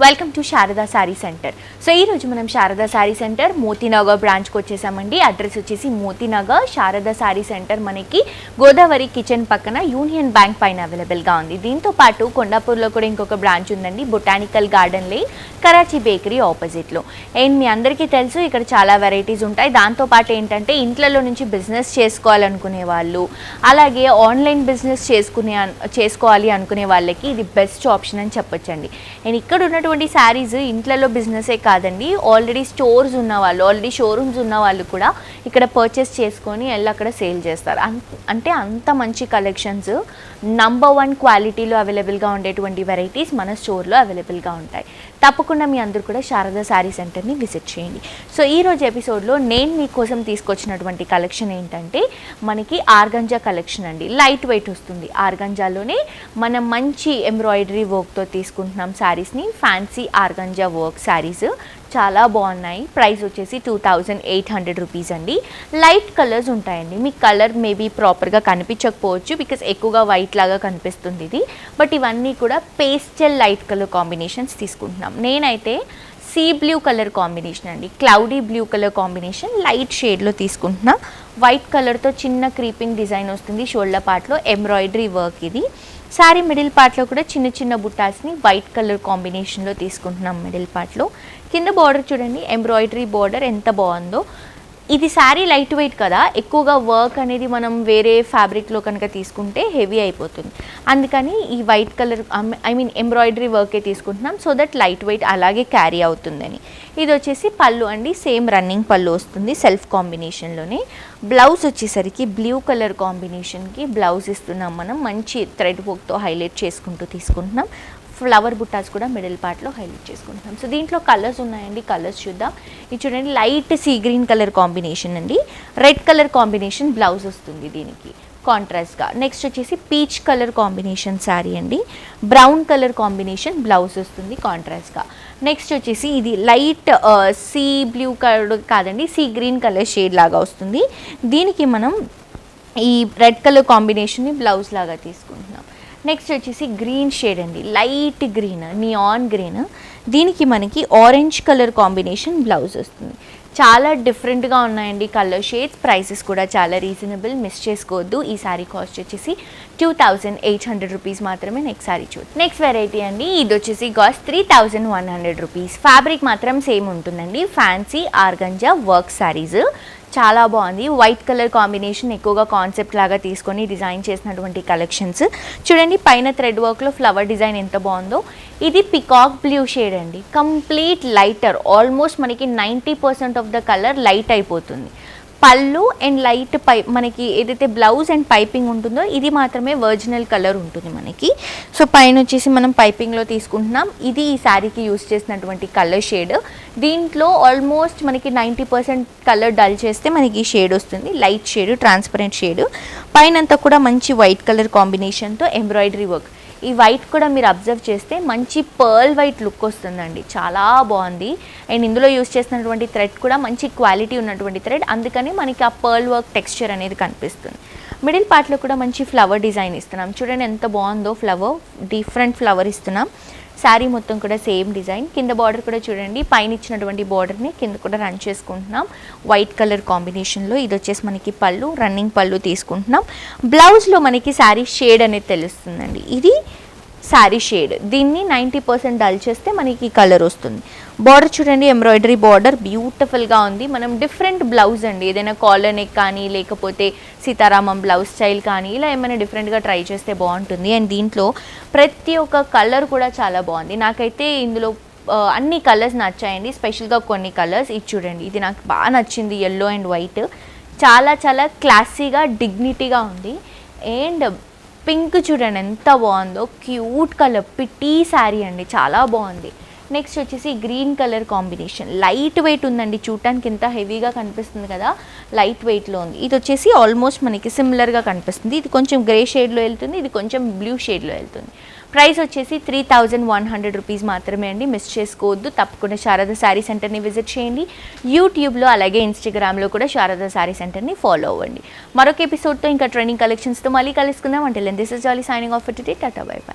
Welcome to Sharada sorry centre. So ఈరోజు మనం Sharada sorry centre Moti Nagar బ్రాంచ్కి వచ్చేసామండి. అడ్రస్ వచ్చేసి మోతీనగర్ శారదా సారీ సెంటర్ మనకి గోదావరి కిచెన్ పక్కన యూనియన్ బ్యాంక్ పైన అవైలబుల్గా ఉంది. దీంతో పాటు కొండాపూర్లో కూడా ఇంకొక బ్రాంచ్ ఉందండి, botanical garden lane Karachi bakery ఆపోజిట్లో. అండ్ మీ అందరికీ తెలుసు ఇక్కడ చాలా వెరైటీస్ ఉంటాయి. దాంతోపాటు ఏంటంటే ఇంట్లలో నుంచి బిజినెస్ చేసుకోవాలనుకునే వాళ్ళు, అలాగే ఆన్లైన్ బిజినెస్ చేసుకోవాలి అనుకునే వాళ్ళకి ఇది బెస్ట్ ఆప్షన్ అని చెప్పొచ్చండి. అండ్ ఇక్కడ ఉన్నటువంటి శారీస్ ఇంట్లలో బిజినెసే కాదండి, ఆల్రెడీ స్టోర్స్ ఉన్న వాళ్ళు, ఆల్రెడీ షోరూమ్స్ ఉన్న వాళ్ళు కూడా ఇక్కడ పర్చేస్ చేసుకొని వెళ్ళి అక్కడ సేల్ చేస్తారు. అంటే అంత మంచి కలెక్షన్స్, నంబర్ 1 క్వాలిటీలో అవైలబుల్గా ఉండేటువంటి వెరైటీస్ మన స్టోర్లో అవైలబుల్గా ఉంటాయి. తప్పకుండా మీ అందరూ కూడా శారదా సారీ సెంటర్ని విజిట్ చేయండి. సో ఈరోజు ఎపిసోడ్లో నేను మీకోసం తీసుకొచ్చినటువంటి కలెక్షన్ ఏంటంటే మనకి ఆర్గంజా కలెక్షన్ అండి. లైట్ వెయిట్ వస్తుంది. ఆర్గంజాలోనే మనం మంచి ఎంబ్రాయిడరీ వర్క్తో తీసుకుంటున్నాం శారీస్ని. ఫ్యాన్సీ ఆర్గంజా వర్క్ శారీస్ చాలా బాగున్నాయి. ప్రైస్ వచ్చేసి 2800 రూపీస్ అండి. లైట్ కలర్స్ ఉంటాయండి. మీ కలర్ మేబీ ప్రాపర్గా కనిపించకపోవచ్చు, బికాస్ ఎక్కువగా వైట్ లాగా కనిపిస్తుంది ఇది. బట్ ఇవన్నీ కూడా పేస్టల్ లైట్ కలర్ కాంబినేషన్స్ తీసుకుంటున్నాం. నేనైతే సీ బ్లూ కలర్ కాంబినేషన్ అండి, cloudy blue colour combination light షేడ్లో తీసుకుంటున్నా. వైట్ కలర్తో చిన్న క్రీపింగ్ డిజైన్ వస్తుంది షోల్డర్ పార్ట్లో, ఎంబ్రాయిడరీ వర్క్ ఇది. శారీ మిడిల్ పార్ట్లో కూడా చిన్న చిన్న బుట్టాస్ని వైట్ కలర్ కాంబినేషన్లో తీసుకుంటున్నాం. మిడిల్ పార్ట్లో కింద బార్డర్ చూడండి, ఎంబ్రాయిడరీ బార్డర్ ఎంత బాగుందో. ఇది శారీ లైట్ వెయిట్ కదా, ఎక్కువగా వర్క్ అనేది మనం వేరే ఫ్యాబ్రిక్లో కనుక తీసుకుంటే హెవీ అయిపోతుంది. అందుకని ఈ వైట్ కలర్ ఎంబ్రాయిడరీ వర్కే తీసుకుంటున్నాం, సో దట్ లైట్ వెయిట్ అలాగే క్యారీ అవుతుందని. ఇది వచ్చేసి పళ్ళు అండి, సేమ్ రన్నింగ్ పళ్ళు వస్తుంది సెల్ఫ్ కాంబినేషన్లోనే. బ్లౌజ్ వచ్చేసరికి బ్లూ కలర్ కాంబినేషన్కి బ్లౌజ్ ఇస్తున్నాం మనం. మంచి థ్రెడ్ వర్క్తో హైలైట్ చేసుకుంటూ తీసుకుంటున్నాం. ఫ్లవర్ బుట్టాస్ కూడా మిడిల్ పార్ట్లో హైలైట్ చేసుకుంటున్నాం. సో దీంట్లో కలర్స్ ఉన్నాయండి, కలర్స్ చూద్దాం. ఇది చూడండి, light sea green colour combination అండి. రెడ్ కలర్ కాంబినేషన్ బ్లౌజ్ వస్తుంది దీనికి కాంట్రాస్ట్గా. నెక్స్ట్ వచ్చేసి పీచ్ కలర్ కాంబినేషన్ శారీ అండి. బ్రౌన్ కలర్ కాంబినేషన్ బ్లౌజ్ వస్తుంది కాంట్రాస్ట్గా. నెక్స్ట్ వచ్చేసి ఇది లైట్ సీ బ్లూ కలర్ కాదండి, సీ గ్రీన్ కలర్ షేడ్ లాగా వస్తుంది. దీనికి మనం ఈ రెడ్ కలర్ కాంబినేషన్ని బ్లౌజ్ లాగా తీసుకుంటున్నాం. నెక్స్ట్ వచ్చేసి గ్రీన్ షేడ్ అండి, లైట్ గ్రీన్, నియాన్ గ్రీన్. దీనికి మనకి ఆరెంజ్ కలర్ కాంబినేషన్ బ్లౌజ్ వస్తుంది. చాలా డిఫరెంట్గా ఉన్నాయండి కలర్ షేడ్స్. ప్రైసెస్ కూడా చాలా రీజనబుల్, మిస్ చేసుకోవద్దు. ఈ సారీ కాస్ట్ వచ్చేసి 2800 రూపీస్ మాత్రమే. నెక్స్ట్ సారీ చూద్దాం. నెక్స్ట్ వెరైటీ అండి, ఇది వచ్చేసి కాస్ట్ 3100 రూపీస్. ఫ్యాబ్రిక్ మాత్రం సేమ్ ఉంటుందండి. ఫ్యాన్సీ ఆర్గంజా వర్క్ శారీస్ చాలా బాగుంది. వైట్ కలర్ కాంబినేషన్ ఎక్కువగా కాన్సెప్ట్ లాగా తీసుకొని డిజైన్ చేసినటువంటి కలెక్షన్స్ చూడండి. పైన థ్రెడ్ వర్క్లో ఫ్లవర్ డిజైన్ ఎంత బాగుందో. ఇది పికాక్ బ్లూ షేడ్ అండి, కంప్లీట్ లైటర్. ఆల్మోస్ట్ మనకి 90% ఆఫ్ ద కలర్ లైట్ అయిపోతుంది. పళ్ళు అండ్ లైట్ మనకి ఏదైతే బ్లౌజ్ అండ్ పైపింగ్ ఉంటుందో ఇది మాత్రమే ఒరిజినల్ కలర్ ఉంటుంది మనకి. సో పైన వచ్చేసి మనం పైపింగ్లో తీసుకుంటున్నాం. ఇది ఈ శారీకి యూస్ చేసినటువంటి కలర్ షేడ్. దీంట్లో ఆల్మోస్ట్ మనకి 90% కలర్ డల్ చేస్తే మనకి షేడ్ వస్తుంది, లైట్ షేడ్, ట్రాన్స్పరెంట్ షేడ్. పైనంతా కూడా మంచి వైట్ కలర్ కాంబినేషన్తో ఎంబ్రాయిడరీ వర్క్. ఈ వైట్ కూడా మీరు అబ్జర్వ్ చేస్తే మంచి పర్ల్ వైట్ లుక్ వస్తుందండి, చాలా బాగుంది. అండ్ ఇందులో యూస్ చేసినటువంటి థ్రెడ్ కూడా మంచి క్వాలిటీ ఉన్నటువంటి థ్రెడ్, అందుకని మనకి ఆ పర్ల్ వర్క్ టెక్స్చర్ అనేది కనిపిస్తుంది. మిడిల్ పార్ట్లో కూడా మంచి ఫ్లవర్ డిజైన్ ఇస్తున్నాం. చూడండి ఎంత బాగుందో ఫ్లవర్, డిఫరెంట్ ఫ్లవర్ ఇస్తున్నాం. శారీ మొత్తం కూడా సేమ్ డిజైన్. కింద బార్డర్ కూడా చూడండి, పైన ఇచ్చినటువంటి బార్డర్ని కింద కూడా రన్ చేసుకుంటున్నాం వైట్ కలర్ కాంబినేషన్లో. ఇది వచ్చేసి మనకి పళ్ళు, రన్నింగ్ పళ్ళు తీసుకుంటున్నాం. బ్లౌజ్లో మనకి శారీ షేడ్ అనేది తెలుస్తుందండి. ఇది శారీ షేడ్, దీన్ని 90% డల్ చేస్తే మనకి కలర్ వస్తుంది. బార్డర్ చూడండి, ఎంబ్రాయిడరీ బార్డర్ బ్యూటిఫుల్గా ఉంది. మనం డిఫరెంట్ బ్లౌజ్ అండి, ఏదైనా కాలర్ నెక్ కానీ లేకపోతే సీతారామం బ్లౌజ్ స్టైల్ కానీ ఇలా ఏమైనా డిఫరెంట్గా ట్రై చేస్తే బాగుంటుంది. అండ్ దీంట్లో ప్రతి ఒక్క కలర్ కూడా చాలా బాగుంది. నాకైతే ఇందులో అన్ని కలర్స్ నచ్చాయండి, స్పెషల్గా కొన్ని కలర్స్. ఇది చూడండి, ఇది నాకు బాగా నచ్చింది, ఎల్లో అండ్ వైట్. చాలా చాలా క్లాసీగా, డిగ్నిటీగా ఉంది. అండ్ పింక్ చూడండి ఎంత బాగుందో, క్యూట్ కలర్, పిటీ శారీ అండి, చాలా బాగుంది. నెక్స్ట్ వచ్చేసి green colour combination, light weight ఉందండి. చూడటానికి ఎంత హెవీగా కనిపిస్తుంది కదా, లైట్ వెయిట్లో ఉంది. ఇది వచ్చేసి ఆల్మోస్ట్ మనకి సిమిలర్గా కనిపిస్తుంది. ఇది కొంచెం గ్రే షేడ్లో వెళ్తుంది, ఇది కొంచెం బ్లూ షేడ్లో వెళ్తుంది. ప్రైస్ వచ్చేసి 3100 రూపీస్ మాత్రమే అండి, మిస్ చేసుకోవద్దు. తప్పకుండా శారదా శారీ సెంటర్ని విజిట్ చేయండి. యూట్యూబ్లో అలాగే ఇన్స్టాగ్రామ్లో కూడా శారదా శారీ సెంటర్ని ఫాలో అవ్వండి. మరొక ఎపిసోడ్తో ఇంకా ట్రెండింగ్ కలెక్షన్స్తో మళ్ళీ కలుసుకుందాం. అంటే this is jolly signing off for today. Tata, by by.